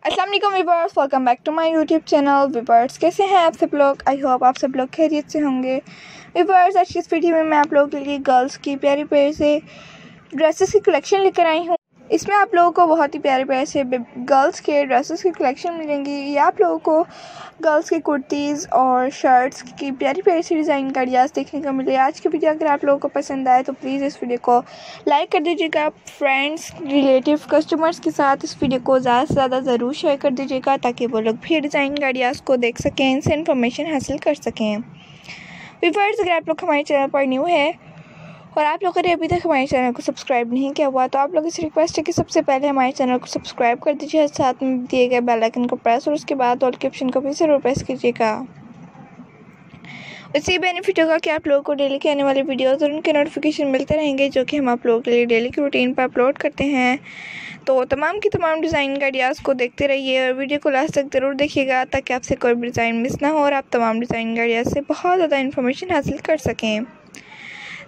अस्सलाम वालेकुम viewers, welcome back to my YouTube channel. Viewers कैसे हैं आप सब लोग? आई होप आप सब लोग खैरियत से होंगे। व्यूअर्स आज की इस वीडियो में मैं आप लोगों के लिए गर्ल्स की प्यारी प्यारी से ड्रेसेस की कलेक्शन लेकर आई हूँ। इसमें आप लोगों को बहुत ही प्यारे प्यारे से गर्ल्स के ड्रेसेस की कलेक्शन मिलेंगी। ये आप लोगों को गर्ल्स के कुर्तीज़ और शर्ट्स की प्यारी प्यारी सी डिज़ाइन का आइडियाज़ देखने को मिले। आज की वीडियो अगर आप लोगों को पसंद आए तो प्लीज़ इस वीडियो को लाइक कर दीजिएगा। फ्रेंड्स, रिलेटिव, कस्टमर्स के साथ इस वीडियो को ज़्यादा से ज़्यादा ज़रूर शेयर कर दीजिएगा ताकि वो लोग भी डिज़ाइन का आइडियाज़ को देख सकें, इनसे इन्फॉर्मेशन हासिल कर सकें। व्यूअर्स, अगर आप लोग हमारे चैनल पर न्यू है और आप लोगों ने अभी तक हमारे चैनल को सब्सक्राइब नहीं किया हुआ तो आप लोगों से रिक्वेस्ट है कि सबसे पहले हमारे चैनल को सब्सक्राइब कर दीजिए, साथ में दिए गए बेल आइकन को प्रेस और उसके बाद ऑल के ऑप्शन को भी ज़रूर प्रेस कीजिएगा। इससे ये बेनिफिट होगा कि आप लोगों को डेली के आने वाले वीडियोज़ और उनके नोटिफिकेशन मिलते रहेंगे जो कि हम आप लोगों के लिए डेली की रूटीन पर अपलोड करते हैं। तो तमाम की तमाम डिज़ाइन का आइडियाज़ को देखते रहिए और वीडियो को लास्ट तक ज़रूर देखिएगा ताकि आपसे कोई भी डिज़ाइन मिस ना हो और आप तमाम डिज़ाइन का आइडियाज़ से बहुत ज़्यादा इन्फॉर्मेशन हासिल कर सकें।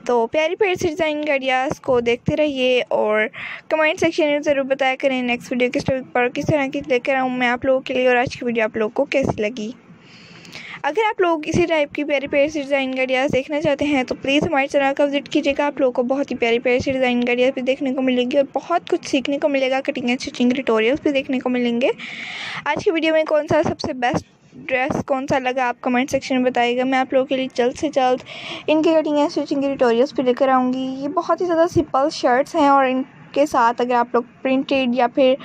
तो प्यारी प्यारी से डिज़ाइन के आइडियाज़ को देखते रहिए और कमेंट सेक्शन में ज़रूर बताया करें नेक्स्ट वीडियो किस टॉपिक पर किस तरह की लेकर आऊँ मैं आप लोगों के लिए और आज की वीडियो आप लोगों को कैसी लगी। अगर आप लोग इसी टाइप की प्यारी प्यारी से डिज़ाइन के आइडियाज़ देखना चाहते हैं तो प्लीज़ हमारे चैनल का विजिट कीजिएगा। आप लोगों को बहुत ही प्यारी प्यारी से डिज़ाइन के आइडियाज़ भी देखने को मिलेंगी और बहुत कुछ सीखने को मिलेगा। कटिंग एंड स्टिचिंग ट्यूटोरियल्स भी देखने को मिलेंगे। आज की वीडियो में कौन सा सबसे बेस्ट ड्रेस कौन सा लगा आप कमेंट सेक्शन में बताइएगा। मैं आप लोगों के लिए जल्द से जल्द इनके कटिंग एंड स्टिचिंग के ट्यूटोरियल्स भी लेकर आऊँगी। ये बहुत ही ज़्यादा सिंपल शर्ट्स हैं और इनके साथ अगर आप लोग प्रिंटेड या फिर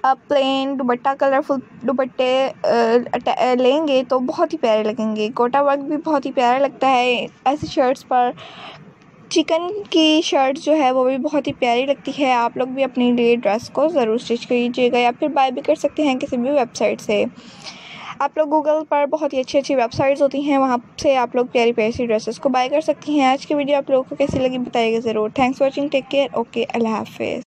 प्लेन दुपट्टा, कलरफुल दुपट्टे लेंगे तो बहुत ही प्यारे लगेंगे। गोटा वर्क भी बहुत ही प्यारा लगता है ऐसे शर्ट्स पर। चिकन की शर्ट जो है वो भी बहुत ही प्यारी लगती है। आप लोग भी अपने लिए ड्रेस को ज़रूर स्टिच कीजिएगा या फिर बाय भी कर सकते हैं किसी भी वेबसाइट से। आप लोग गूगल पर बहुत ही अच्छी अच्छी वेबसाइट्स होती हैं, वहाँ से आप लोग प्यारी प्यारी सी ड्रेसेस को बाय कर सकती हैं। आज की वीडियो आप लोगों को कैसी लगी बताइएगा ज़रूर। Thanks for watching, take care, okay, अल्लाह हाफिज़।